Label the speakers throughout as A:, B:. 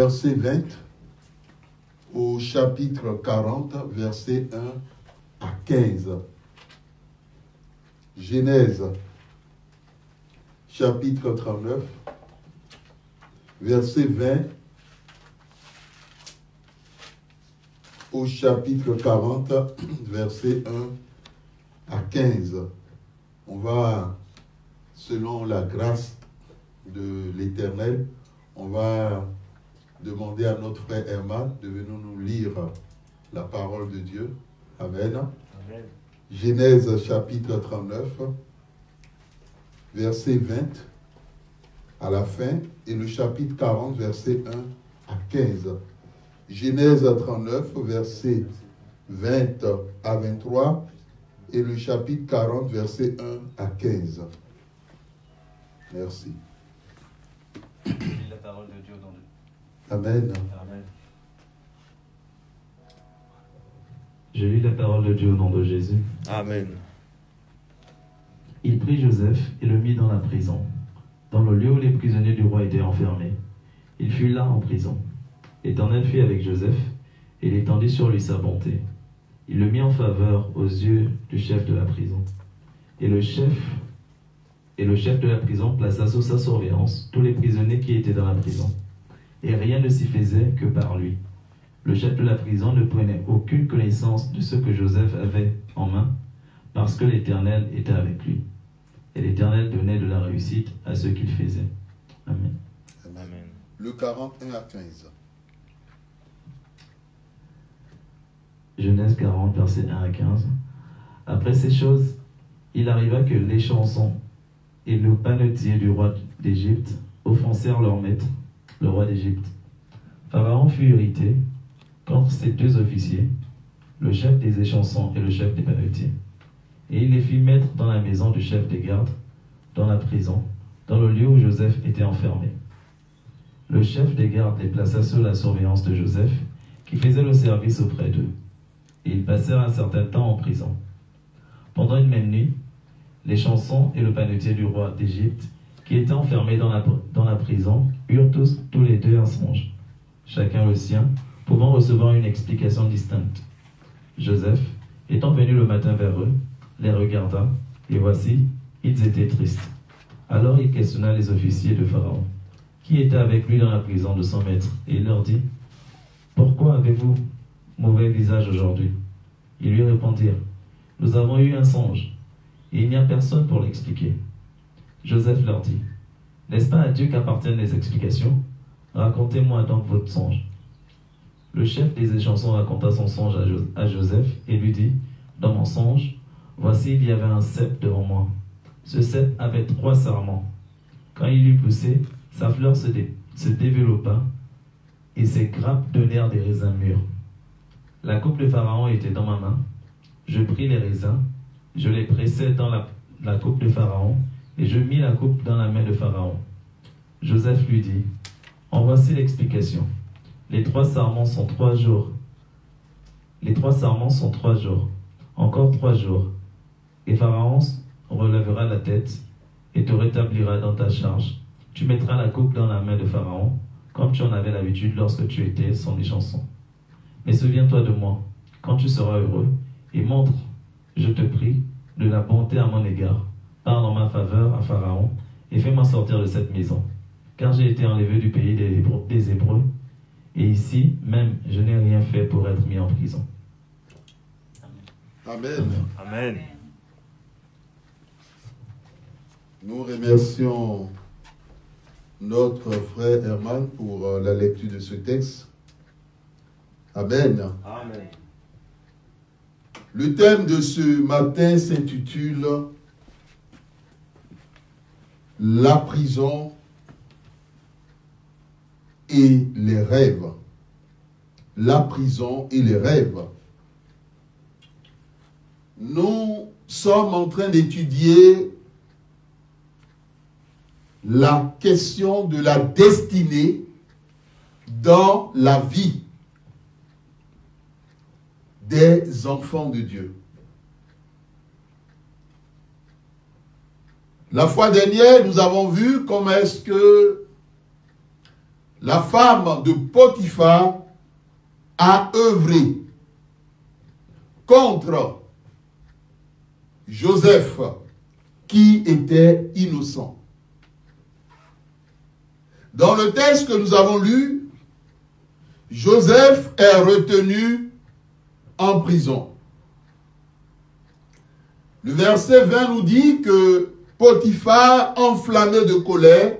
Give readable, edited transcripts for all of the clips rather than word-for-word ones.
A: Verset 20 au chapitre 40, verset 1 à 15. Genèse, chapitre 39, verset 20 au chapitre 40, verset 1 à 15. On va, selon la grâce de l'Éternel, on va demander à notre frère Herman de venir nous lire la parole de Dieu. Amen.
B: Amen.
A: Genèse chapitre 39, verset 20 à la fin, et le chapitre 40, verset 1 à 15. Genèse 39, verset 20 à 23, et le chapitre 40, verset 1 à 15. Merci.
B: La parole de Dieu dans le...
A: Amen.
B: Amen.
C: Je lis la parole de Dieu au nom de Jésus.
B: Amen.
C: Il prit Joseph et le mit dans la prison, dans le lieu où les prisonniers du roi étaient enfermés. Il fut là en prison. L'Éternel fut avec Joseph, et il étendit sur lui sa bonté. Il le mit en faveur aux yeux du chef de la prison. Et le chef de la prison plaça sous sa surveillance tous les prisonniers qui étaient dans la prison. Et rien ne s'y faisait que par lui. Le chef de la prison ne prenait aucune connaissance de ce que Joseph avait en main, parce que l'Éternel était avec lui. Et l'Éternel donnait de la réussite à ce qu'il faisait. Amen.
A: Amen. Le 41 à 15.
C: Genèse 40, versets 1 à 15. Après ces choses, il arriva que les chansons et le panetier du roi d'Égypte offensèrent leur maître, le roi d'Égypte. Pharaon fut irrité contre ces deux officiers, le chef des échansons et le chef des panetiers. Et il les fit mettre dans la maison du chef des gardes, dans la prison, dans le lieu où Joseph était enfermé. Le chef des gardes les plaça sous la surveillance de Joseph, qui faisait le service auprès d'eux. Et ils passèrent un certain temps en prison. Pendant une même nuit, les chansons et le panetier du roi d'Égypte, qui étaient enfermés dans la prison, eurent tous les deux un songe, chacun le sien, pouvant recevoir une explication distincte. Joseph, étant venu le matin vers eux, les regarda, et voici, ils étaient tristes. Alors il questionna les officiers de Pharaon, qui étaient avec lui dans la prison de son maître, et il leur dit, « Pourquoi avez-vous mauvais visage aujourd'hui ?» Ils lui répondirent, « Nous avons eu un songe, et il n'y a personne pour l'expliquer. » Joseph leur dit, « N'est-ce pas à Dieu qu'appartiennent les explications? Racontez-moi donc votre songe. » Le chef des échansons raconta son songe à Joseph et lui dit, « Dans mon songe, voici il y avait un cep devant moi. Ce cep avait 3 sarments. Quand il eut poussé, sa fleur se développa et ses grappes donnèrent des raisins mûrs. La coupe de Pharaon était dans ma main. Je pris les raisins, je les pressai dans la coupe de Pharaon et je mis la coupe dans la main de Pharaon. Joseph lui dit, « En voici l'explication. Les 3 sarments sont 3 jours. Les 3 sarments sont 3 jours. Encore 3 jours. Et Pharaon relèvera la tête et te rétablira dans ta charge. Tu mettras la coupe dans la main de Pharaon, comme tu en avais l'habitude lorsque tu étais son échanson. Mais souviens-toi de moi, quand tu seras heureux, et montre, je te prie, de la bonté à mon égard. Parle en ma faveur à Pharaon, et fais-moi sortir de cette maison. Car j'ai été enlevé du pays des Hébreux, et ici, même, je n'ai rien fait pour être mis en prison. »
A: Amen.
B: Amen.
A: Nous remercions notre frère Herman pour la lecture de ce texte. Amen.
B: Amen.
A: Le thème de ce matin s'intitule « La prison et les rêves ». La prison et les rêves. Nous sommes en train d'étudier la question de la destinée dans la vie des enfants de Dieu. La fois dernière, nous avons vu comment est-ce que la femme de Potiphar, a œuvré contre Joseph, qui était innocent. Dans le texte que nous avons lu, Joseph est retenu en prison. Le verset 20 nous dit que Potiphar, enflammé de colère,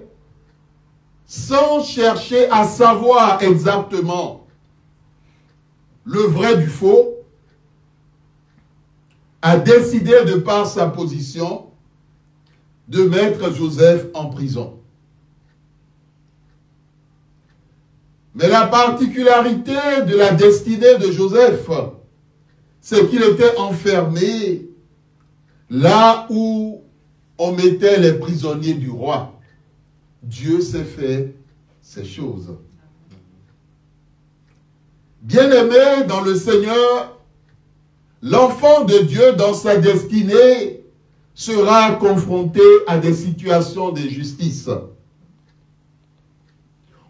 A: sans chercher à savoir exactement le vrai du faux, a décidé de par sa position de mettre Joseph en prison. Mais la particularité de la destinée de Joseph, c'est qu'il était enfermé là où on mettait les prisonniers du roi. Dieu sait faire ces choses. Bien-aimé dans le Seigneur, l'enfant de Dieu dans sa destinée sera confronté à des situations d'injustice.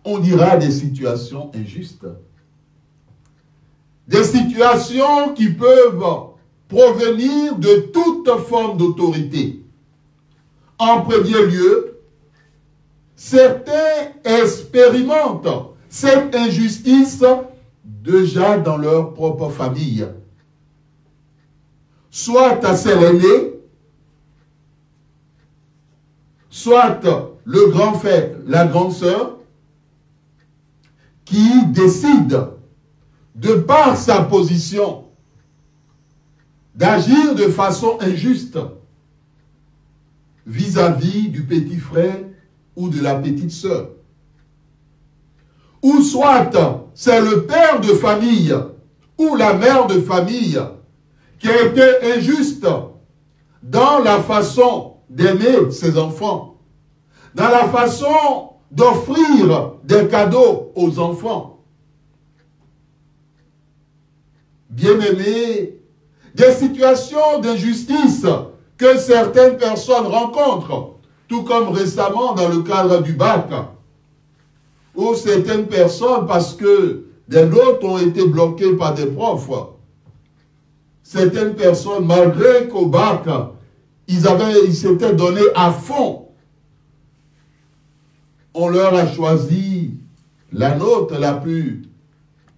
A: On dira des situations injustes. Des situations qui peuvent provenir de toute forme d'autorité. En premier lieu, certains expérimentent cette injustice déjà dans leur propre famille. Soit à celle aînée, soit le grand frère, la grande sœur, qui décide, de par sa position, d'agir de façon injuste vis-à-vis du petit frère ou de la petite sœur. Ou soit c'est le père de famille ou la mère de famille qui a été injuste dans la façon d'aimer ses enfants, dans la façon d'offrir des cadeaux aux enfants. Bien-aimés, des situations d'injustice que certaines personnes rencontrent, tout comme récemment dans le cadre du bac, où certaines personnes, parce que des notes ont été bloquées par des profs, certaines personnes, malgré qu'au bac, ils s'étaient donnés à fond, on leur a choisi la note la plus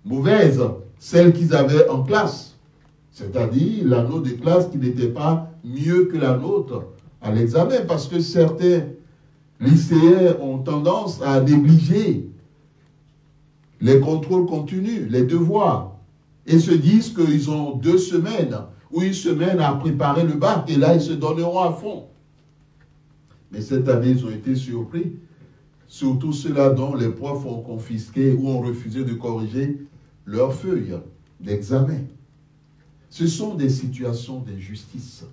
A: mauvaise, celle qu'ils avaient en classe. C'est-à-dire la note de classe qui n'était pas mieux que la note à l'examen, parce que certains lycéens ont tendance à négliger les contrôles continus, les devoirs, et se disent qu'ils ont 2 semaines ou 1 semaine à préparer le bac, et là ils se donneront à fond. Mais cette année, ils ont été surpris, surtout ceux-là dont les profs ont confisqué ou ont refusé de corriger leurs feuilles d'examen. Ce sont des situations d'injustice.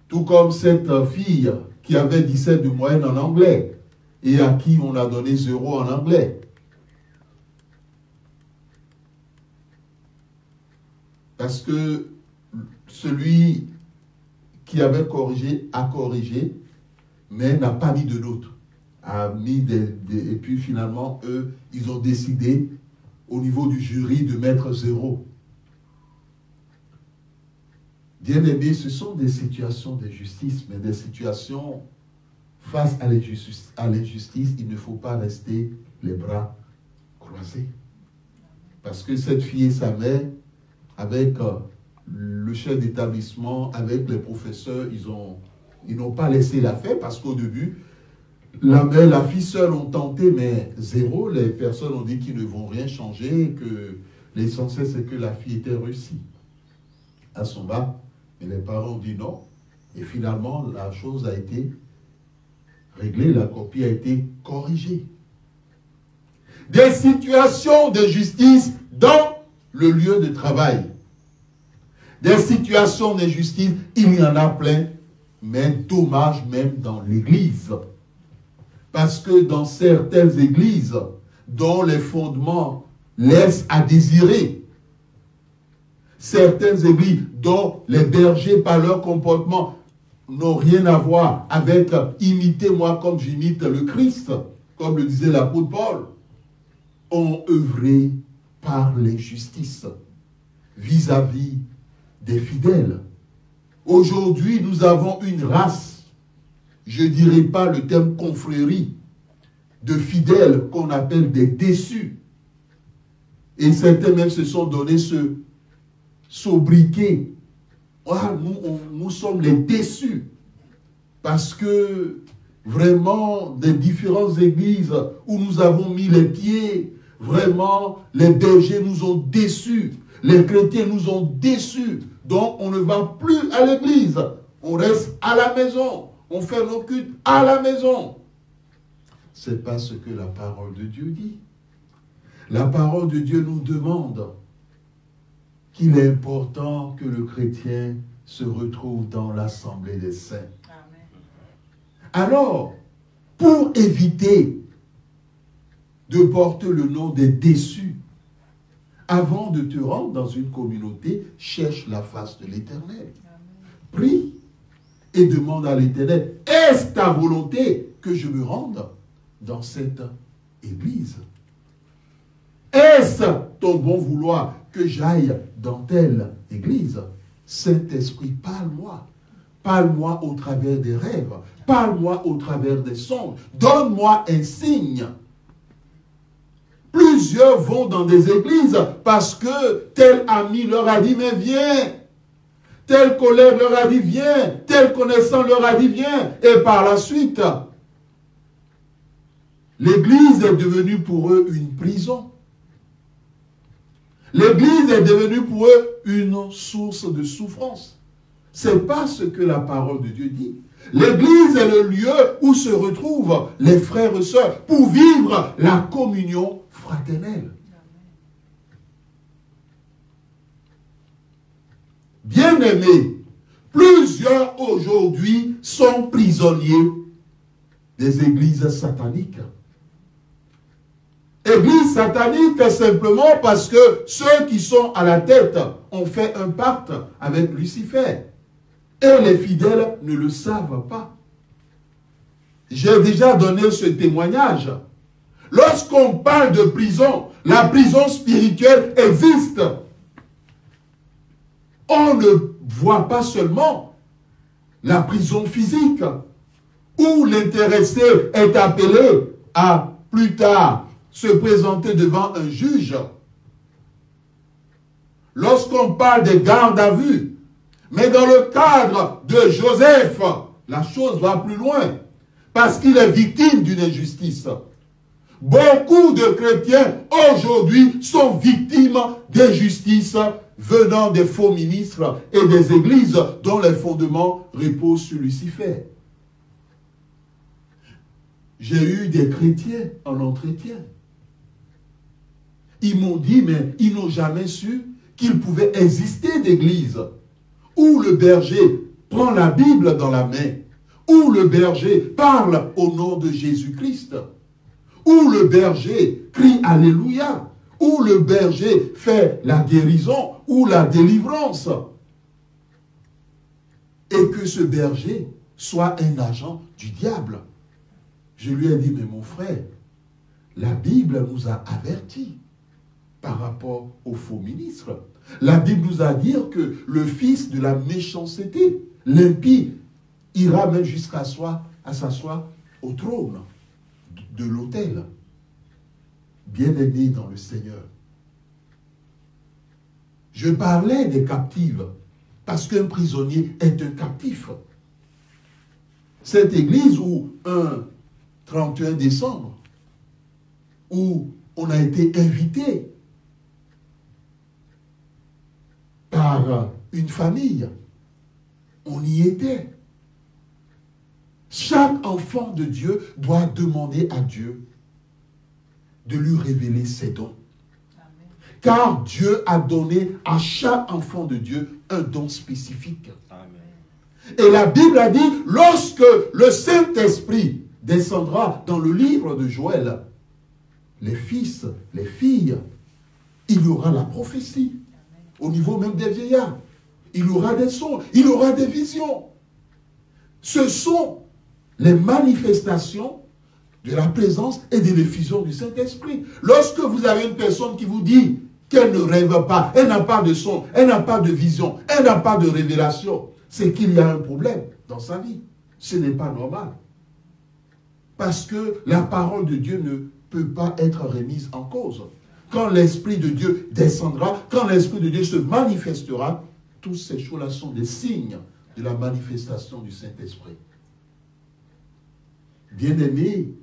A: Tout comme cette fille qui avait 17 de moyenne en anglais et à qui on a donné 0 en anglais. Parce que celui qui avait corrigé a corrigé, mais n'a pas mis de notes. Et puis finalement, eux, ils ont décidé au niveau du jury de mettre 0. Bien-aimés, ce sont des situations d'injustice, mais des situations face à l'injustice, il ne faut pas rester les bras croisés. Parce que cette fille et sa mère, avec le chef d'établissement, avec les professeurs, ils n'ont pas laissé la faire parce qu'au début, la mère, la fille seule ont tenté, mais 0, les personnes ont dit qu'ils ne vont rien changer, que l'essentiel c'est que la fille était réussie à son bac. Et les parents ont dit non. Et finalement, la chose a été réglée, la copie a été corrigée. Des situations de justice dans le lieu de travail. Des situations de justice, il y en a plein, mais dommage même dans l'église. Parce que dans certaines églises, dont les fondements laissent à désirer, certaines églises dont les bergers, par leur comportement, n'ont rien à voir avec « imitez-moi comme j'imite le Christ », comme le disait l'apôtre Paul, ont œuvré par l'injustice vis-à-vis des fidèles. Aujourd'hui, nous avons une race, je ne dirais pas le terme confrérie, de fidèles qu'on appelle des déçus. Et certains même se sont donné ce sobriquet. Ah, nous sommes les déçus. Parce que vraiment, des différentes églises où nous avons mis les pieds, vraiment, les bergers nous ont déçus. Les chrétiens nous ont déçus. Donc, on ne va plus à l'église. On reste à la maison. On fait nos cultes à la maison. Ce n'est pas ce que la parole de Dieu dit. La parole de Dieu nous demande qu'il est important que le chrétien se retrouve dans l'assemblée des saints. Amen. Alors, pour éviter de porter le nom des déçus, avant de te rendre dans une communauté, cherche la face de l'Éternel. Prie et demande à l'Éternel, est-ce ta volonté que je me rende dans cette église? Est-ce ton bon vouloir que j'aille dans telle église? Saint-Esprit, parle-moi. Parle-moi au travers des rêves. Parle-moi au travers des songes. Donne-moi un signe. Plusieurs vont dans des églises parce que tel ami leur a dit, mais viens. Tel collègue leur a dit, viens. Tel connaissant leur a dit, viens. Et par la suite, l'église est devenue pour eux une prison. L'église est devenue pour eux une source de souffrance. Ce n'est pas ce que la parole de Dieu dit. L'église est le lieu où se retrouvent les frères et sœurs pour vivre la communion fraternelle. Bien-aimés, plusieurs aujourd'hui sont prisonniers des églises sataniques. Église satanique simplement parce que ceux qui sont à la tête ont fait un pacte avec Lucifer. Et les fidèles ne le savent pas. J'ai déjà donné ce témoignage. Lorsqu'on parle de prison, la prison spirituelle existe. On ne voit pas seulement la prison physique, où l'intéressé est appelé à plus tard se présenter devant un juge. Lorsqu'on parle des gardes à vue, mais dans le cadre de Joseph, la chose va plus loin, parce qu'il est victime d'une injustice. Beaucoup de chrétiens aujourd'hui sont victimes d'injustice venant des faux ministres et des églises dont les fondements reposent sur Lucifer. J'ai eu des chrétiens en entretien. Ils m'ont dit, mais ils n'ont jamais su qu'il pouvait exister d'églises où le berger prend la Bible dans la main, où le berger parle au nom de Jésus-Christ, où le berger crie Alléluia, où le berger fait la guérison ou la délivrance. Et que ce berger soit un agent du diable. Je lui ai dit, mais mon frère, la Bible nous a avertis par rapport aux faux ministres. La Bible nous a dit que le fils de la méchanceté, l'impie, ira même jusqu'à s'asseoir au trône de l'autel. Bien-aimé dans le Seigneur. Je parlais des captives, parce qu'un prisonnier est un captif. Cette église où un 31 décembre, où on a été invité par une famille, on y était. Chaque enfant de Dieu doit demander à Dieu de lui révéler ses dons. Amen. Car Dieu a donné à chaque enfant de Dieu un don spécifique. Amen. Et la Bible a dit, lorsque le Saint-Esprit descendra dans le livre de Joël, les fils, les filles, il y aura la prophétie. Amen. Au niveau même des vieillards. Il y aura des sons, il y aura des visions. Ce sont les manifestations de la présence et de l'effusion du Saint-Esprit. Lorsque vous avez une personne qui vous dit qu'elle ne rêve pas, elle n'a pas de son, elle n'a pas de vision, elle n'a pas de révélation, c'est qu'il y a un problème dans sa vie. Ce n'est pas normal. Parce que la parole de Dieu ne peut pas être remise en cause. Quand l'Esprit de Dieu descendra, quand l'Esprit de Dieu se manifestera, toutes ces choses-là sont des signes de la manifestation du Saint-Esprit. Bien-aimés,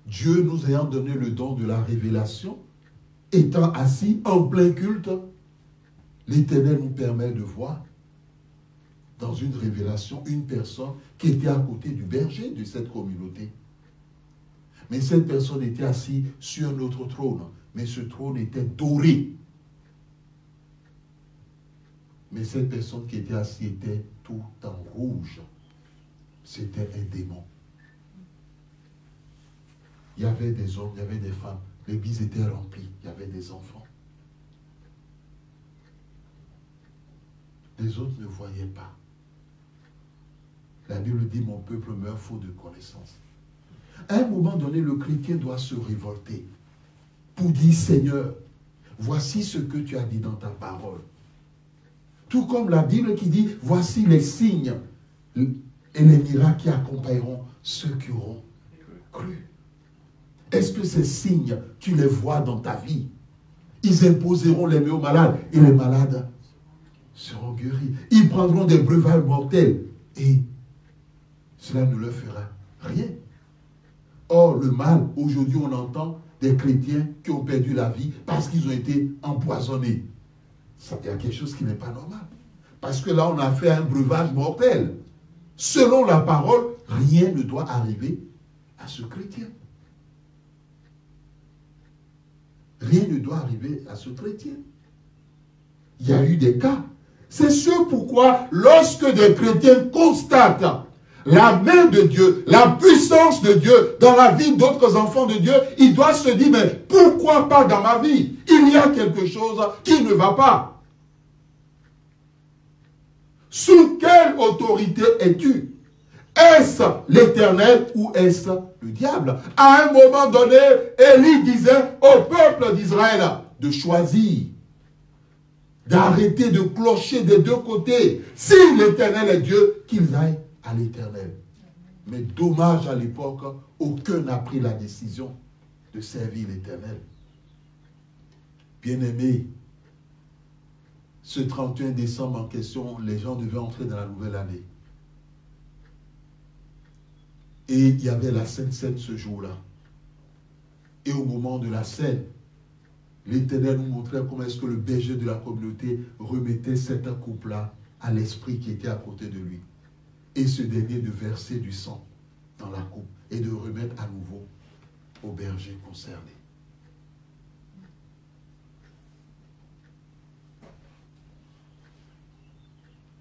A: Dieu nous ayant donné le don de la révélation, étant assis en plein culte, l'Éternel nous permet de voir dans une révélation une personne qui était à côté du berger de cette communauté. Mais cette personne était assise sur notre trône, mais ce trône était doré. Mais cette personne qui était assise était tout en rouge. C'était un démon. Il y avait des hommes, il y avait des femmes. L'église était remplie. Il y avait des enfants. Les autres ne voyaient pas. La Bible dit, mon peuple meurt faute de connaissance. À un moment donné, le chrétien doit se révolter pour dire, Seigneur, voici ce que tu as dit dans ta parole. Tout comme la Bible qui dit, voici les signes et les miracles qui accompagneront ceux qui auront cru. Est-ce que ces signes, tu les vois dans ta vie? Ils imposeront les mains aux malades et les malades seront guéris. Ils prendront des breuvages mortels et cela ne leur fera rien. Or, le mal, aujourd'hui, on entend des chrétiens qui ont perdu la vie parce qu'ils ont été empoisonnés. Il y a quelque chose qui n'est pas normal. Parce que là, on a fait un breuvage mortel. Selon la parole, rien ne doit arriver à ce chrétien. Rien ne doit arriver à ce chrétien. Il y a eu des cas. C'est ce pourquoi, lorsque des chrétiens constatent la main de Dieu, la puissance de Dieu dans la vie d'autres enfants de Dieu, ils doivent se dire, mais pourquoi pas dans ma vie? Il y a quelque chose qui ne va pas. Sous quelle autorité es-tu? Est-ce l'Éternel ou est-ce le diable? À un moment donné, Élie disait au peuple d'Israël de choisir, d'arrêter de clocher des deux côtés. Si l'Éternel est Dieu, qu'ils aillent à l'Éternel. Mais dommage, à l'époque, aucun n'a pris la décision de servir l'Éternel. Bien-aimés, ce 31 décembre en question, les gens devaient entrer dans la nouvelle année. Et il y avait la Sainte Seine ce jour-là. Et au moment de la scène, l'Éternel nous montrait comment est-ce que le berger de la communauté remettait cet couple-là à l'esprit qui était à côté de lui. Et ce dernier de verser du sang dans la coupe et de remettre à nouveau au berger concerné.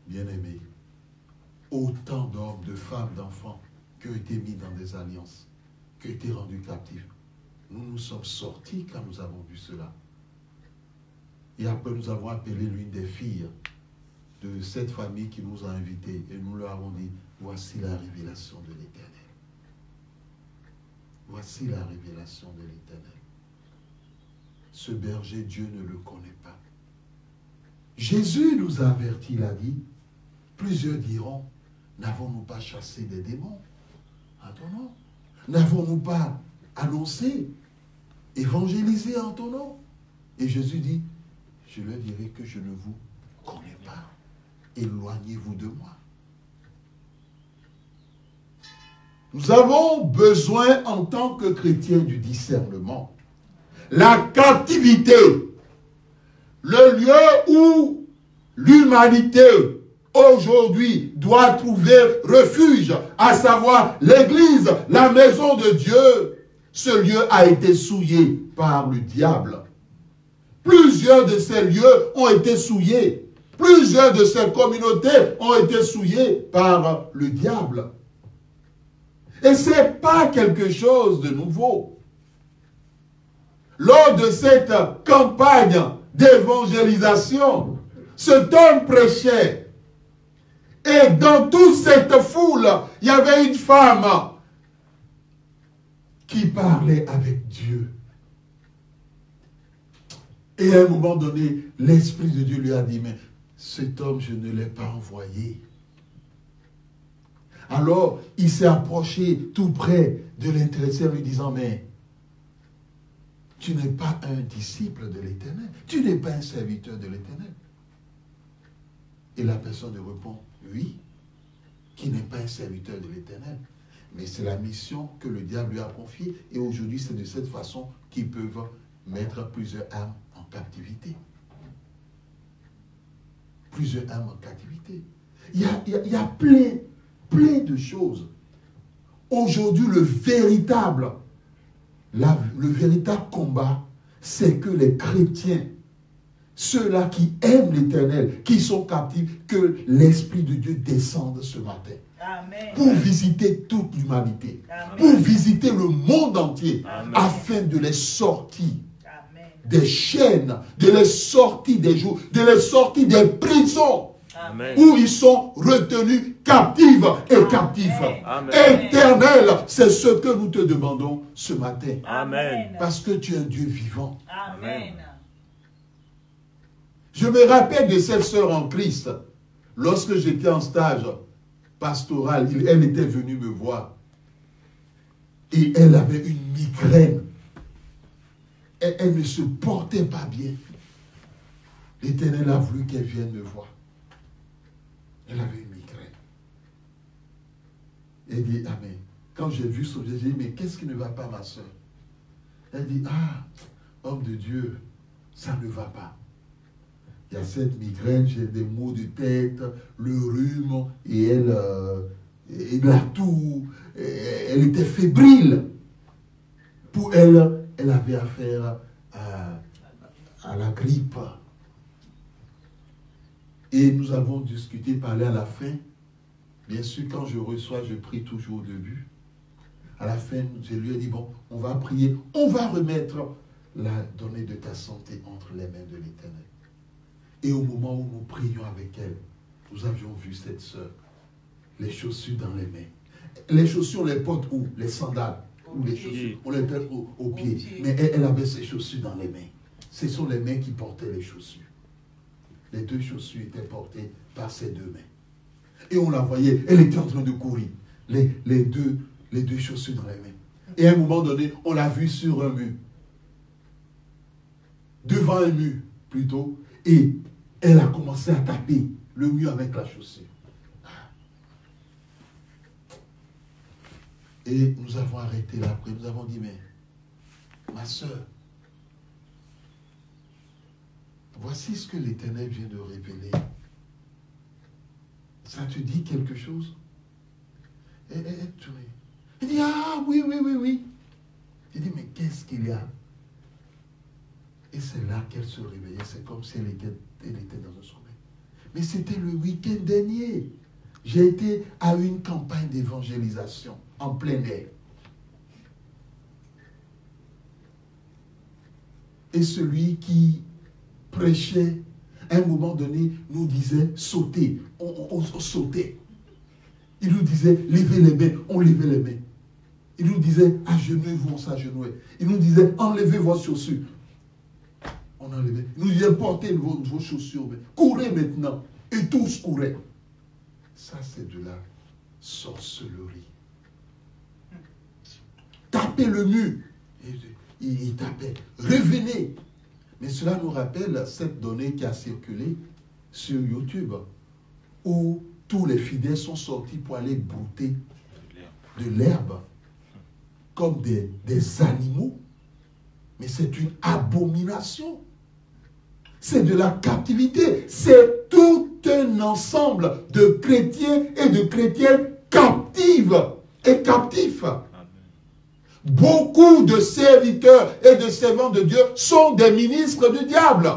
A: Bien-aimés, autant d'hommes, de femmes, d'enfants qui ont été mis dans des alliances, qui ont été rendus captifs. Nous nous sommes sortis quand nous avons vu cela. Et après, nous avons appelé l'une des filles de cette famille qui nous a invités et nous leur avons dit, voici la révélation de l'Éternel. Voici la révélation de l'Éternel. Ce berger, Dieu ne le connaît pas. Jésus nous a avertis, il a dit, plusieurs diront, n'avons-nous pas chassé des démons en ton nom? N'avons-nous pas annoncé, évangélisé en ton nom? Et Jésus dit, je leur dirai que je ne vous connais pas. Éloignez-vous de moi. Nous avons besoin en tant que chrétiens du discernement. La captivité, le lieu où l'humanité aujourd'hui doit trouver refuge, à savoir l'église, la maison de Dieu, ce lieu a été souillé par le diable. Plusieurs de ces lieux ont été souillés. Plusieurs de ces communautés ont été souillées par le diable. Et ce n'est pas quelque chose de nouveau. Lors de cette campagne d'évangélisation, cet homme prêchait. Et dans toute cette foule, il y avait une femme qui parlait avec Dieu. Et à un moment donné, l'Esprit de Dieu lui a dit, mais cet homme, je ne l'ai pas envoyé. Alors, il s'est approché tout près de l'intéressé en lui disant, mais tu n'es pas un disciple de l'Éternel, tu n'es pas un serviteur de l'Éternel. Et la personne lui répond, oui, qui n'est pas un serviteur de l'Éternel. Mais c'est la mission que le diable lui a confiée. Et aujourd'hui, c'est de cette façon qu'ils peuvent mettre plusieurs âmes en captivité. Plusieurs âmes en captivité. Il y a plein de choses. Aujourd'hui, le véritable combat, c'est que les chrétiens, ceux-là qui aiment l'Éternel, qui sont captifs, que l'Esprit de Dieu descende ce matin. Amen. Pour visiter toute l'humanité, pour visiter le monde entier, Amen. Afin de les sortir Amen. Des chaînes, de les sortir des jours, de les sortir des prisons Amen. Où ils sont retenus captifs et captifs. Amen. Éternel, c'est ce que nous te demandons ce matin. Amen. Parce que tu es un Dieu vivant. Amen. Je me rappelle de cette sœur en Christ, lorsque j'étais en stage pastoral, elle était venue me voir. Et elle avait une migraine. Et elle ne se portait pas bien. L'Éternel a voulu qu'elle vienne me voir. Elle avait une migraine. Elle dit, ah mais, quand j'ai vu son j'ai dit, mais qu'est-ce qui ne va pas, ma soeur? Elle dit, ah, homme de Dieu, ça ne va pas. Il y a cette migraine, j'ai des maux de tête, le rhume, et elle a tout, elle était fébrile. Pour elle, elle avait affaire à la grippe. Et nous avons discuté, parlé à la fin. Bien sûr, quand je reçois, je prie toujours au début. À la fin, je lui ai dit, bon, on va prier, on va remettre la donnée de ta santé entre les mains de l'Éternel. Et au moment où nous prions avec elle, nous avions vu cette sœur, les chaussures dans les mains. Les chaussures, on les porte où? Les sandales. Ou les chaussures, on les porte aux pieds. Mais elle avait ses chaussures dans les mains. Ce sont les mains qui portaient les chaussures. Les deux chaussures étaient portées par ses deux mains. Et on la voyait, elle était en train de courir. Les deux chaussures dans les mains. Et à un moment donné, on l'a vue sur un mur. Devant un mur, plutôt. Et elle a commencé à taper le mur avec la chaussure. Et nous avons arrêté là après. Nous avons dit, mais ma soeur, voici ce que l'Éternel vient de révéler. Ça te dit quelque chose? Elle dit, ah oui. J'ai dit, mais qu'est-ce qu'il y a? Et c'est là qu'elle se réveillait. C'est comme si elle était dans un sommeil. Mais c'était le week-end dernier. J'ai été à une campagne d'évangélisation en plein air. Et celui qui prêchait, à un moment donné, nous disait sauter. On sautait. Il nous disait levez les mains. On levait les mains. Il nous disait agenouillez-vous, on s'agenouillait. Il nous disait enlevez vos chaussures. On enlevait. Il nous disait portez vos chaussures. Courez maintenant. Et tous couraient. Ça, c'est de la sorcellerie. Tapez le mur. Il tapait. Revenez. Mais cela nous rappelle cette donnée qui a circulé sur YouTube, où tous les fidèles sont sortis pour aller brouter de l'herbe, comme des animaux. Mais c'est une abomination. C'est de la captivité. C'est tout un ensemble de chrétiens et de chrétiennes captives et captifs. Beaucoup de serviteurs et de servants de Dieu sont des ministres du diable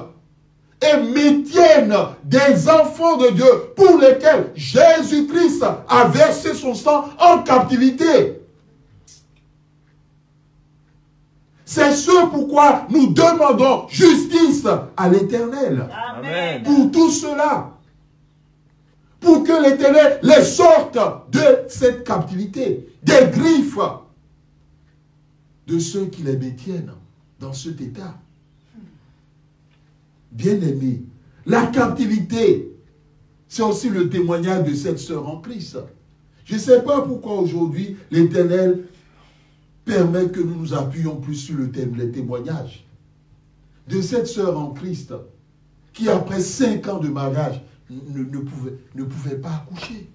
A: et maintiennent des enfants de Dieu pour lesquels Jésus-Christ a versé son sang en captivité. C'est ce pourquoi nous demandons justice à l'Éternel. Amen. Pour tout cela. Pour que l'Éternel les sorte de cette captivité, des griffes de ceux qui les maintiennent dans cet état. Bien-aimés, la captivité, c'est aussi le témoignage de cette sœur en Christ. Je ne sais pas pourquoi aujourd'hui l'Éternel permet que nous nous appuyions plus sur les témoignages de cette sœur en Christ qui, après 5 ans de mariage, ne pouvait pas accoucher.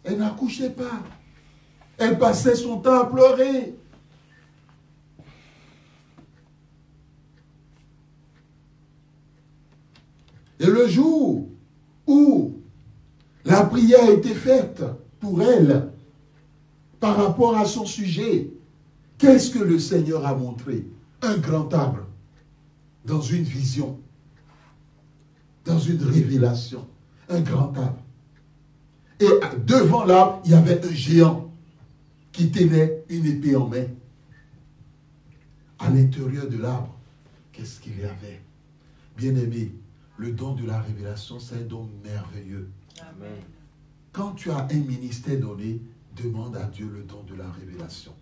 A: Elle n'accouchait pas. Elle passait son temps à pleurer. Et le jour où la prière a été faite pour elle, par rapport à son sujet, qu'est-ce que le Seigneur a montré? Un grand arbre, dans une vision, dans une révélation, un grand arbre. Et devant l'arbre, il y avait un géant qui tenait une épée en main. À l'intérieur de l'arbre, qu'est-ce qu'il y avait? Bien-aimé, le don de la révélation, c'est un don merveilleux.
B: Amen.
A: Quand tu as un ministère donné, demande à Dieu le don de la révélation.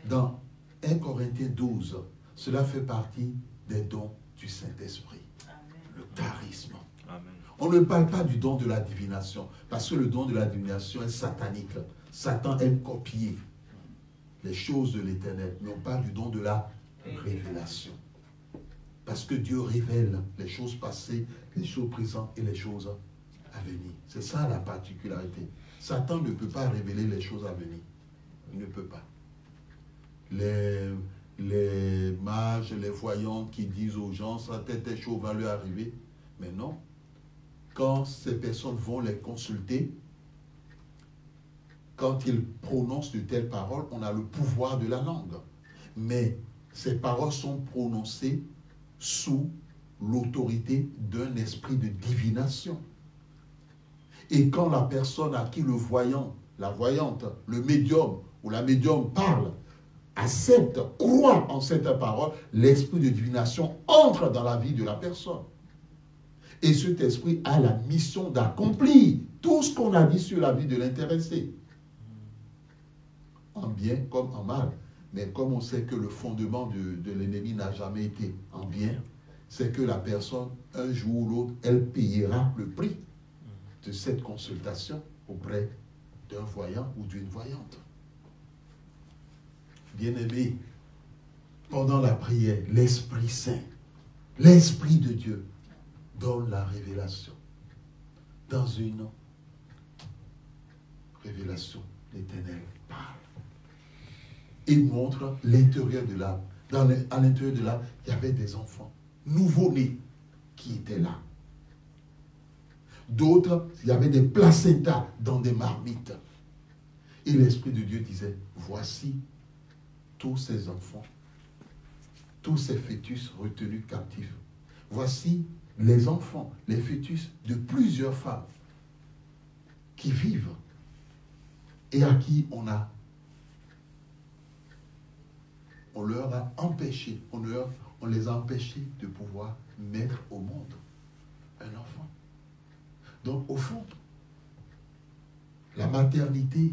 A: Dans 1 Corinthiens 12, cela fait partie des dons du Saint-Esprit. Le charisme.
B: Amen.
A: On ne parle pas du don de la divination, parce que le don de la divination est satanique. Satan aime copier les choses de l'Éternel, mais on parle du don de la révélation. Parce que Dieu révèle les choses passées, les choses présentes et les choses à venir. C'est ça la particularité. Satan ne peut pas révéler les choses à venir. Il ne peut pas. Les mages, les voyants qui disent aux gens, ça telle chose va lui arriver. Mais non. Quand ces personnes vont les consulter, quand ils prononcent de telles paroles, on a le pouvoir de la langue. Mais ces paroles sont prononcées sous l'autorité d'un esprit de divination. Et quand la personne à qui le voyant, la voyante, le médium ou la médium parle, accepte, croit en cette parole, l'esprit de divination entre dans la vie de la personne. Et cet esprit a la mission d'accomplir tout ce qu'on a dit sur la vie de l'intéressé. En bien comme en mal. Mais comme on sait que le fondement de l'ennemi n'a jamais été en bien, c'est que la personne, un jour ou l'autre, elle payera le prix de cette consultation auprès d'un voyant ou d'une voyante. Bien-aimé, pendant la prière, l'Esprit Saint, l'Esprit de Dieu donne la révélation. Dans une révélation, l'Éternel parle. Il montre l'intérieur de l'âme. À l'intérieur de l'âme, il y avait des enfants nouveau-nés qui étaient là. D'autres, il y avait des placentas dans des marmites. Et l'Esprit de Dieu disait, voici tous ces enfants, tous ces fœtus retenus captifs. Voici les enfants, les fœtus de plusieurs femmes qui vivent et à qui on leur a empêché, on les a empêchés de pouvoir mettre au monde un enfant. Donc, au fond, la maternité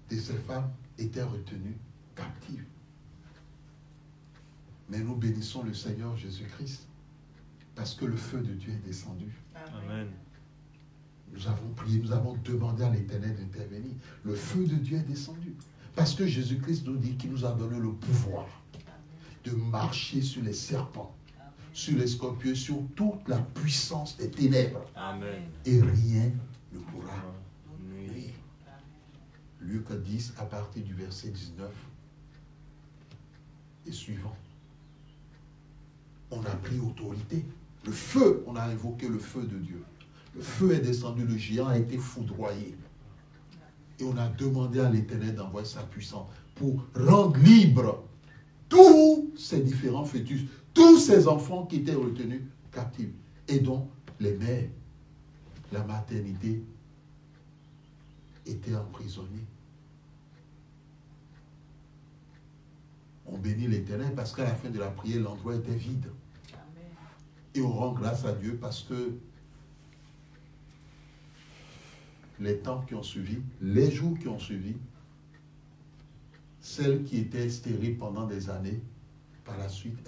A: de ces femmes était retenue captive. Mais nous bénissons le Seigneur Jésus-Christ parce que le feu de Dieu est descendu.
B: Amen.
A: Nous avons prié, nous avons demandé à l'Éternel d'intervenir. Le feu de Dieu est descendu. Parce que Jésus-Christ nous dit qu'il nous a donné le pouvoir de marcher sur les serpents, sur les scorpions, sur toute la puissance des ténèbres.
B: Amen.
A: Et rien ne pourra nuire. Luc 10, à partir du verset 19 et suivant. On a pris autorité. Le feu, on a invoqué le feu de Dieu. Le feu est descendu, le géant a été foudroyé. Et on a demandé à l'Éternel d'envoyer sa puissance pour rendre libre tous ces différents fœtus, tous ces enfants qui étaient retenus captifs, et dont les mères, la maternité, étaient emprisonnées. On bénit l'Éternel parce qu'à la fin de la prière, l'endroit était vide. Amen. Et on rend grâce à Dieu parce que les temps qui ont suivi, les jours qui ont suivi, celle qui était stérile pendant des années, par la suite,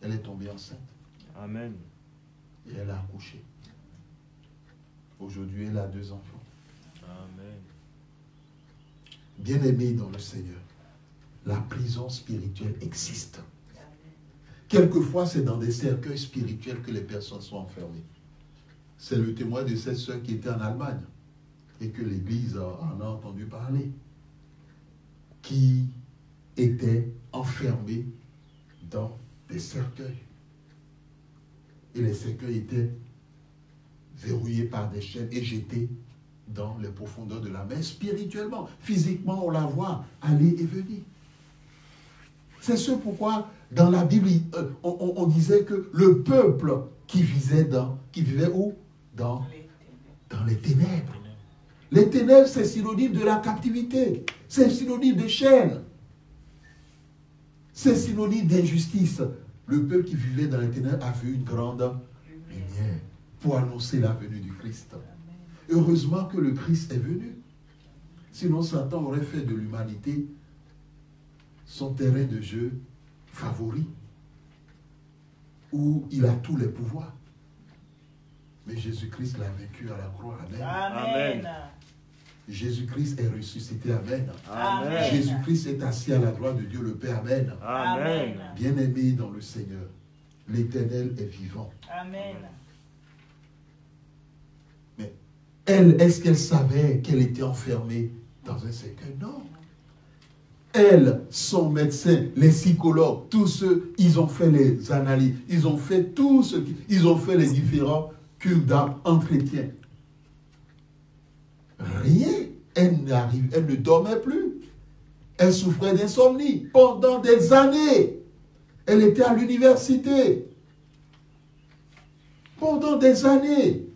A: elle est tombée enceinte.
D: Amen.
A: Et elle a accouché. Aujourd'hui, elle a 2 enfants.
D: Amen.
A: Bien-aimés dans le Seigneur, la prison spirituelle existe. Quelquefois, c'est dans des cercueils spirituels que les personnes sont enfermées. C'est le témoin de cette sœur qui était en Allemagne et que l'Église en a entendu parler, qui était enfermée dans des cercueils. Et les cercueils étaient verrouillés par des chaînes et jetés dans les profondeurs de la mer. Spirituellement, physiquement, on la voit aller et venir. C'est ce pourquoi, dans la Bible, on disait que le peuple qui vivait où? Dans les ténèbres. Les ténèbres, c'est synonyme de la captivité. C'est synonyme de chaîne. C'est synonyme d'injustice. Le peuple qui vivait dans les ténèbres a vu une grande lumière pour annoncer la venue du Christ. Heureusement que le Christ est venu. Sinon, Satan aurait fait de l'humanité son terrain de jeu favori, où il a tous les pouvoirs. Mais Jésus-Christ l'a vaincu à la croix. Amen.
D: Amen.
A: Jésus-Christ est ressuscité. Amen.
D: Amen.
A: Jésus-Christ est assis à la droite de Dieu le Père. Amen.
D: Amen.
A: Bien-aimés dans le Seigneur, l'Éternel est vivant.
E: Amen.
A: Mais elle, est-ce qu'elle savait qu'elle était enfermée dans un cercueil? Non. Elle, son médecin, les psychologues, tous ceux, ils ont fait les analyses, ils ont fait tout ce ils ont fait les différents cures d'entretien. Rien. Elle ne dormait plus. Elle souffrait d'insomnie pendant des années. Elle était à l'université. Pendant des années.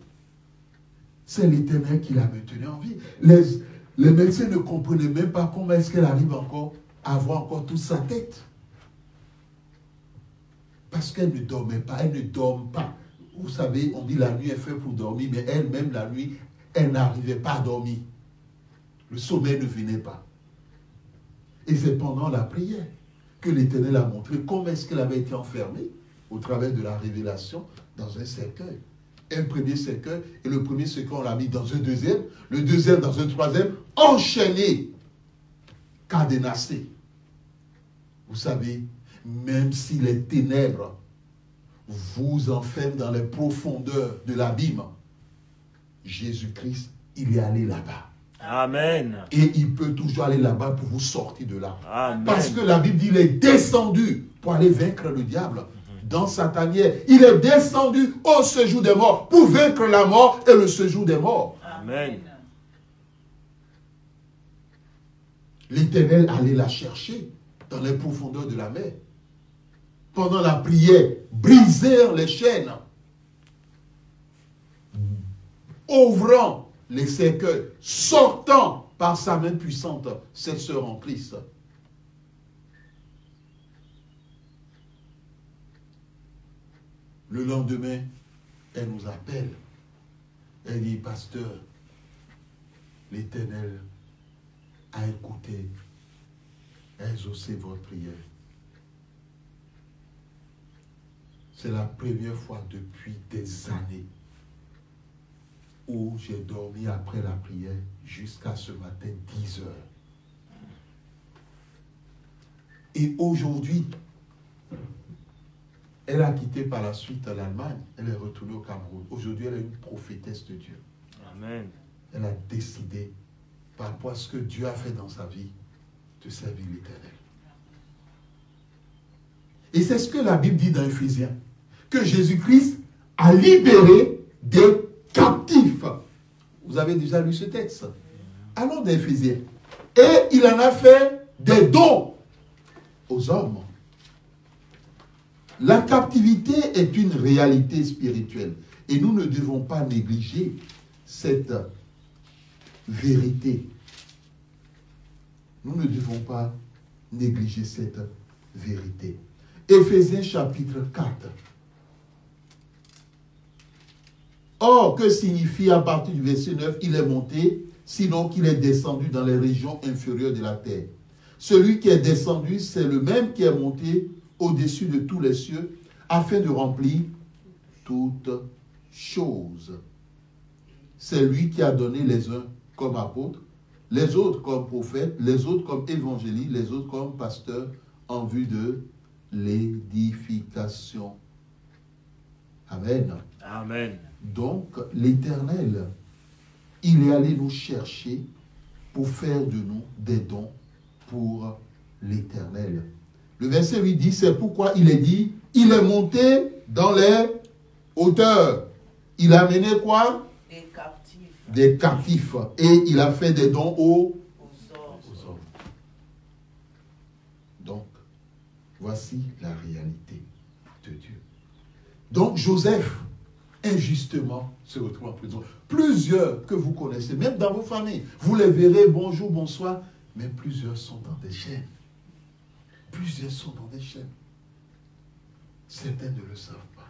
A: C'est l'Éternel qui la maintenait en vie. Les médecins ne comprenaient même pas comment est-ce qu'elle arrive encore à avoir encore toute sa tête. Parce qu'elle ne dormait pas, elle ne dorme pas. Vous savez, on dit la nuit est faite pour dormir, mais elle-même, la nuit, elle n'arrivait pas à dormir. Le sommeil ne venait pas. Et c'est pendant la prière que l'Éternel a montré comment est-ce qu'elle avait été enfermée au travers de la révélation dans un cercueil. Un premier cercueil, et le premier cercueil, on l'a mis dans un deuxième, le deuxième dans un troisième, enchaîné, cadenassé. Vous savez, même si les ténèbres vous enferment dans les profondeurs de l'abîme, Jésus-Christ, il est allé là-bas.
D: Amen.
A: Et il peut toujours aller là-bas pour vous sortir de là.
D: Amen.
A: Parce que la Bible dit qu'il est descendu pour aller vaincre le diable dans sa tanière. Il est descendu au séjour des morts pour vaincre la mort et le séjour des morts.
D: Amen.
A: L'Éternel allait la chercher dans les profondeurs de la mer. Pendant la prière, brisèrent les chaînes, ouvrant les cercueils, sortant par sa main puissante cette sœur en Christ. Le lendemain, elle nous appelle. Elle dit, pasteur, l'Éternel a écouté, a exaucé votre prière. C'est la première fois depuis des années où j'ai dormi après la prière jusqu'à ce matin 10 heures. Et aujourd'hui, elle a quitté par la suite l'Allemagne, elle est retournée au Cameroun. Aujourd'hui, elle est une prophétesse de Dieu.
D: Amen.
A: Elle a décidé, par rapport à ce que Dieu a fait dans sa vie, de servir l'Éternel. Et c'est ce que la Bible dit dans Éphésiens, que Jésus-Christ a libéré des captifs. Vous avez déjà lu ce texte. Allons dans Éphésiens. Et il en a fait des dons aux hommes. La captivité est une réalité spirituelle. Et nous ne devons pas négliger cette vérité. Nous ne devons pas négliger cette vérité. Éphésiens chapitre 4. Or, que signifie à partir du verset 9, il est monté sinon qu'il est descendu dans les régions inférieures de la terre. Celui qui est descendu, c'est le même qui est monté au-dessus de tous les cieux, afin de remplir toutes choses. C'est lui qui a donné les uns comme apôtres, les autres comme prophètes, les autres comme évangélistes, les autres comme pasteurs, en vue de l'édification. Amen.
D: Amen.
A: Donc, l'Éternel, il est allé nous chercher pour faire de nous des dons pour l'Éternel. Le verset 8 dit, c'est pourquoi il est dit, il est monté dans les hauteurs. Il a mené quoi?
E: Des captifs.
A: Des captifs. Et il a fait des dons aux hommes. Donc, voici la réalité de Dieu. Donc, Joseph, injustement, se retrouve en prison. Plusieurs que vous connaissez, même dans vos familles, vous les verrez, bonjour, bonsoir, mais plusieurs sont dans des chaînes. Plusieurs sont dans des chaînes. Certains ne le savent pas.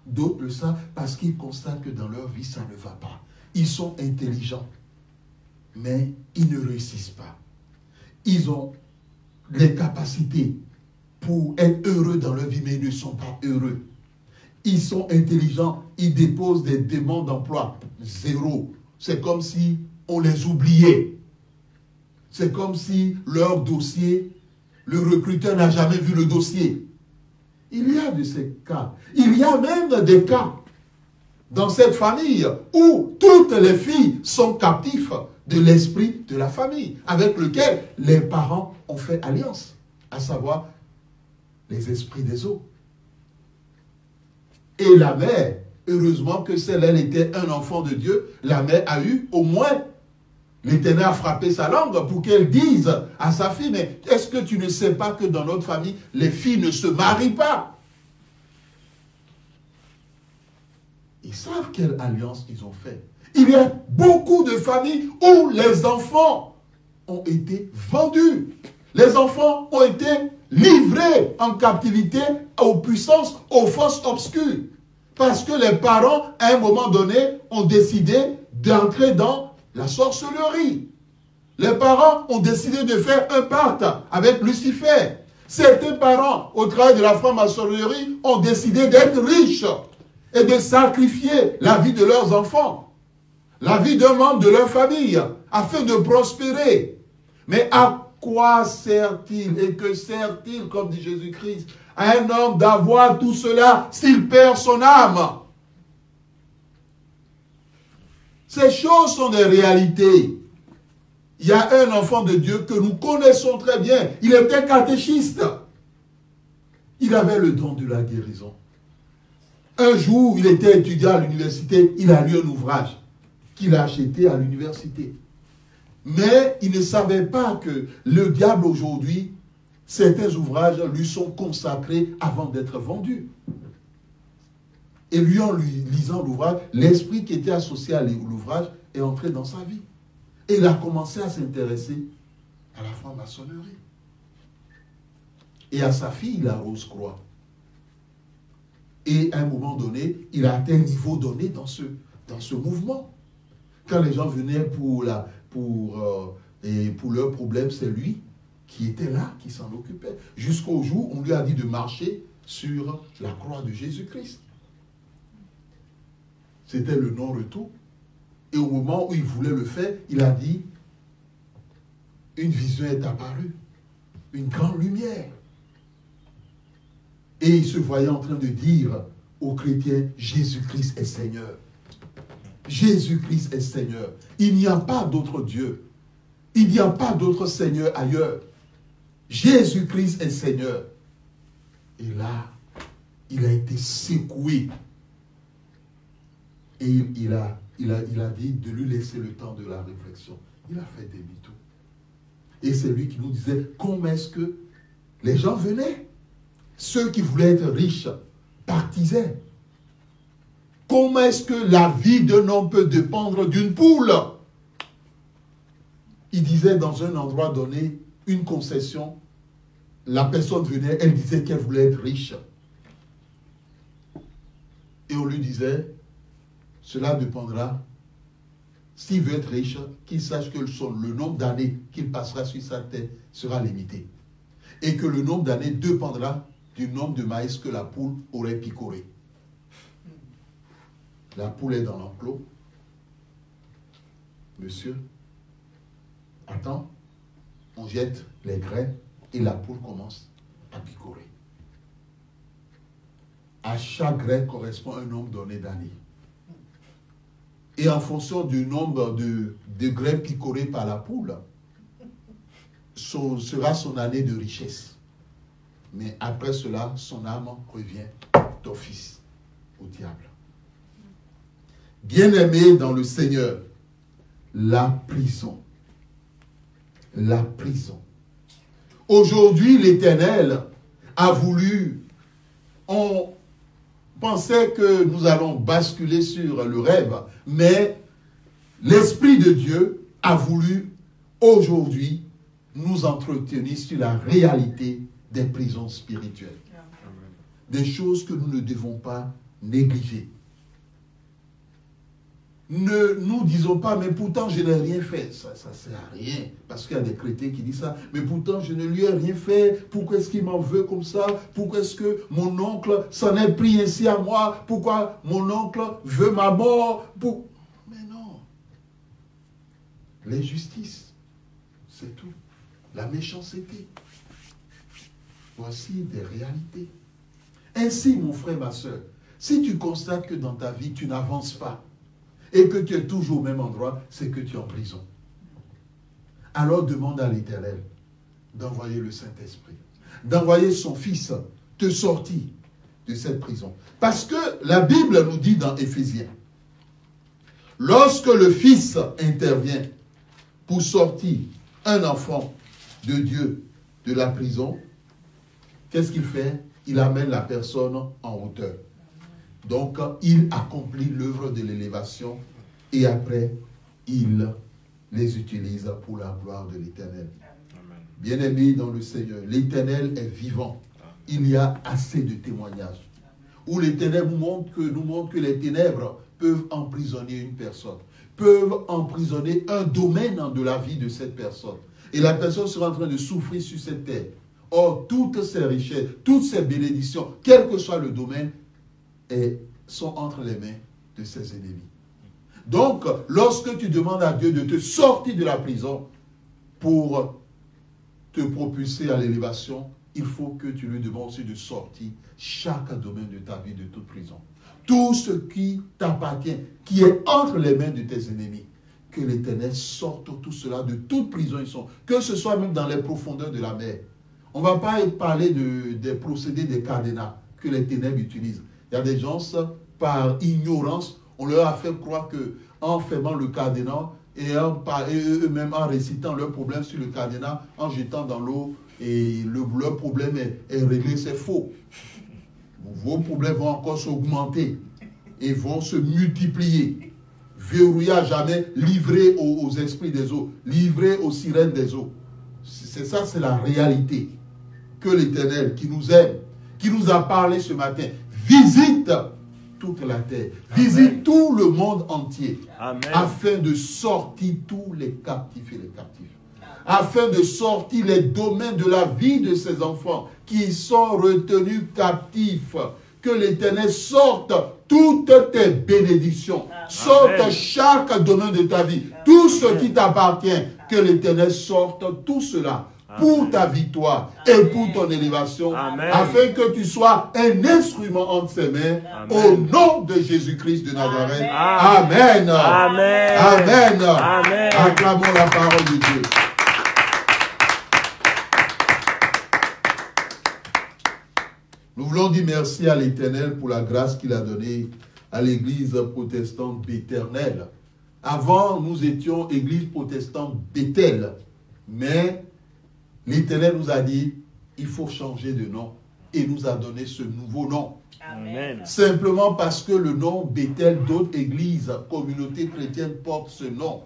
A: D'autres le savent parce qu'ils constatent que dans leur vie, ça ne va pas. Ils sont intelligents, mais ils ne réussissent pas. Ils ont les capacités pour être heureux dans leur vie, mais ils ne sont pas heureux. Ils sont intelligents, ils déposent des demandes d'emploi. Zéro. C'est comme si on les oubliait. C'est comme si leur dossier, le recruteur n'a jamais vu le dossier. Il y a de ces cas. Il y a même des cas dans cette famille où toutes les filles sont captives de l'esprit de la famille avec lequel les parents ont fait alliance, à savoir les esprits des eaux. Et la mère, heureusement que celle-là était un enfant de Dieu, la mère a eu au moins, l'Éternel a frappé sa langue pour qu'elle dise à sa fille, mais est-ce que tu ne sais pas que dans notre famille, les filles ne se marient pas? Ils savent quelle alliance ils ont fait. Il y a beaucoup de familles où les enfants ont été vendus. Les enfants ont été livrés en captivité aux puissances, aux forces obscures. Parce que les parents, à un moment donné, ont décidé d'entrer dans la sorcellerie. Les parents ont décidé de faire un pacte avec Lucifer. Certains parents, au travail de la franc-maçonnerie, ont décidé d'être riches et de sacrifier la vie de leurs enfants, la vie d'un membre de leur famille, afin de prospérer. Mais à quoi sert-il et que sert-il, comme dit Jésus-Christ, à un homme d'avoir tout cela s'il perd son âme? Ces choses sont des réalités. Il y a un enfant de Dieu que nous connaissons très bien. Il était catéchiste. Il avait le don de la guérison. Un jour, il était étudiant à l'université. Il a lu un ouvrage qu'il a acheté à l'université. Mais il ne savait pas que le diable aujourd'hui, certains ouvrages lui sont consacrés avant d'être vendus. Et lui, en lui lisant l'ouvrage, l'esprit qui était associé à l'ouvrage est entré dans sa vie. Et il a commencé à s'intéresser à la franc-maçonnerie. Et à sa fille, la Rose-Croix. Et à un moment donné, il a atteint un niveau donné dans ce mouvement. Quand les gens venaient pour leurs problèmes, c'est lui qui était là, qui s'en occupait. Jusqu'au jour où on lui a dit de marcher sur la croix de Jésus-Christ. C'était le non-retour. Et au moment où il voulait le faire, il a dit, une vision est apparue, une grande lumière. Et il se voyait en train de dire aux chrétiens, Jésus-Christ est Seigneur. Jésus-Christ est Seigneur. Il n'y a pas d'autre Dieu. Il n'y a pas d'autre Seigneur ailleurs. Jésus-Christ est Seigneur. Et là, il a été secoué. Et il a dit de lui laisser le temps de la réflexion. Il a fait demi-tour. Et c'est lui qui nous disait, comment est-ce que les gens venaient? Ceux qui voulaient être riches partisaient. Comment est-ce que la vie d'un homme peut dépendre d'une poule? Il disait dans un endroit donné, une concession, la personne venait, elle disait qu'elle voulait être riche. Et on lui disait, cela dépendra s'il veut être riche, qu'il sache que le nombre d'années qu'il passera sur sa terre sera limité. Et que le nombre d'années dépendra du nombre de maïs que la poule aurait picoré. La poule est dans l'enclos. Monsieur, attends, on jette les graines et la poule commence à picorer. À chaque graine correspond un nombre donné d'années. Et en fonction du nombre de graines picorées par la poule, sera son année de richesse. Mais après cela, son âme revient d'office au diable. Bien-aimé dans le Seigneur, la prison. La prison. Aujourd'hui, l'Éternel a voulu, on pensait que nous allons basculer sur le rêve, mais l'Esprit de Dieu a voulu aujourd'hui nous entretenir sur la réalité des prisons spirituelles. Des choses que nous ne devons pas négliger. Ne nous disons pas, mais pourtant je n'ai rien fait. Ça ne sert à rien. Parce qu'il y a des chrétiens qui disent ça. Mais pourtant je ne lui ai rien fait. Pourquoi est-ce qu'il m'en veut comme ça? Pourquoi est-ce que mon oncle s'en est pris ainsi à moi? Pourquoi mon oncle veut ma mort? Mais non. L'injustice, c'est tout. La méchanceté. Voici des réalités. Ainsi, mon frère, ma soeur, si tu constates que dans ta vie, tu n'avances pas, et que tu es toujours au même endroit, c'est que tu es en prison. Alors demande à l'Éternel d'envoyer le Saint-Esprit, d'envoyer son Fils te sortir de cette prison. Parce que la Bible nous dit dans Éphésiens, lorsque le Fils intervient pour sortir un enfant de Dieu de la prison, qu'est-ce qu'il fait? Il amène la personne en hauteur. Donc, il accomplit l'œuvre de l'élévation et après, il les utilise pour la gloire de l'Éternel. Bien-aimés dans le Seigneur, l'Éternel est vivant. Il y a assez de témoignages où l'Éternel nous montre que les ténèbres peuvent emprisonner une personne, peuvent emprisonner un domaine de la vie de cette personne. Et la personne sera en train de souffrir sur cette terre. Or, toutes ces richesses, toutes ces bénédictions, quel que soit le domaine, sont entre les mains de ses ennemis. Donc, lorsque tu demandes à Dieu de te sortir de la prison pour te propulser à l'élévation, il faut que tu lui demandes aussi de sortir chaque domaine de ta vie de toute prison. Tout ce qui t'appartient, qui est entre les mains de tes ennemis, que l'Éternel sorte tout cela de toute prison ils sont, que ce soit même dans les profondeurs de la mer. On ne va pas parler des procédés des cadenas que les ténèbres utilisent. Il y a des gens, par ignorance, on leur a fait croire qu'en fermant le cadenas et eux-mêmes en récitant leurs problèmes sur le cadenas, en jetant dans l'eau, et leur problème est réglé, c'est faux. Vos problèmes vont encore s'augmenter et vont se multiplier. Verrouillé à jamais, livré aux esprits des eaux, livré aux sirènes des eaux. C'est ça, c'est la réalité. Que l'Éternel qui nous aime, qui nous a parlé ce matin, visite toute la terre, visite tout le monde entier,
D: Amen.
A: Afin de sortir tous les captifs et les captifs, afin de sortir les domaines de la vie de ces enfants qui sont retenus captifs. Que l'Éternel sorte toutes tes bénédictions, sorte chaque domaine de ta vie, tout ce qui t'appartient, que l'Éternel sorte tout cela pour ta victoire et pour ton élévation, afin que tu sois un instrument entre ses mains, au nom de Jésus-Christ de Nazareth. Amen.
D: Amen.
A: Amen.
D: Amen.
A: Acclamons la parole de Dieu. Nous voulons dire merci à l'Éternel pour la grâce qu'il a donnée à l'église protestante Béternel. Avant, nous étions église protestante Béthel. Mais l'Éternel nous a dit, il faut changer de nom. Et nous a donné ce nouveau nom.
D: Amen.
A: Simplement parce que le nom Béthel, d'autres églises, communautés chrétiennes portent ce nom.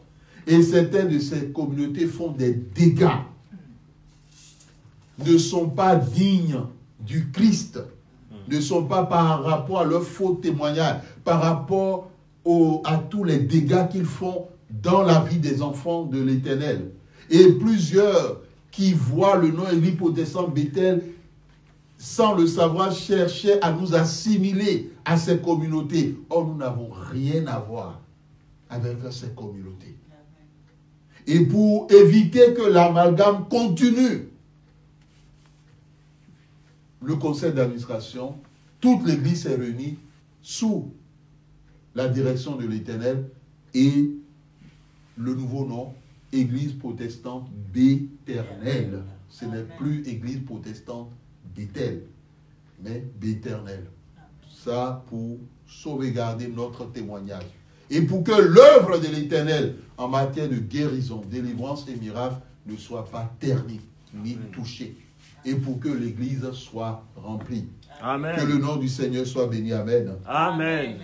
A: Et certaines de ces communautés font des dégâts. Ne sont pas dignes du Christ, ne sont pas par rapport à leur faux témoignage, par rapport à tous les dégâts qu'ils font dans la vie des enfants de l'Éternel. Et plusieurs qui voient le nom Église protestante Bethel, sans le savoir, cherchaient à nous assimiler à ces communautés. Or, nous n'avons rien à voir avec ces communautés. Et pour éviter que l'amalgame continue, le conseil d'administration, toute l'Église s'est réunie sous la direction de l'Éternel et le nouveau nom, Église protestante Béternelle. Ce n'est plus Église protestante Bethel, mais Béternelle. Ça pour sauvegarder notre témoignage. Et pour que l'œuvre de l'Éternel en matière de guérison, délivrance et miracle ne soit pas ternie, ni touchée. Et pour que l'Église soit remplie.
D: Amen.
A: Que le nom du Seigneur soit béni. Amen.
D: Amen.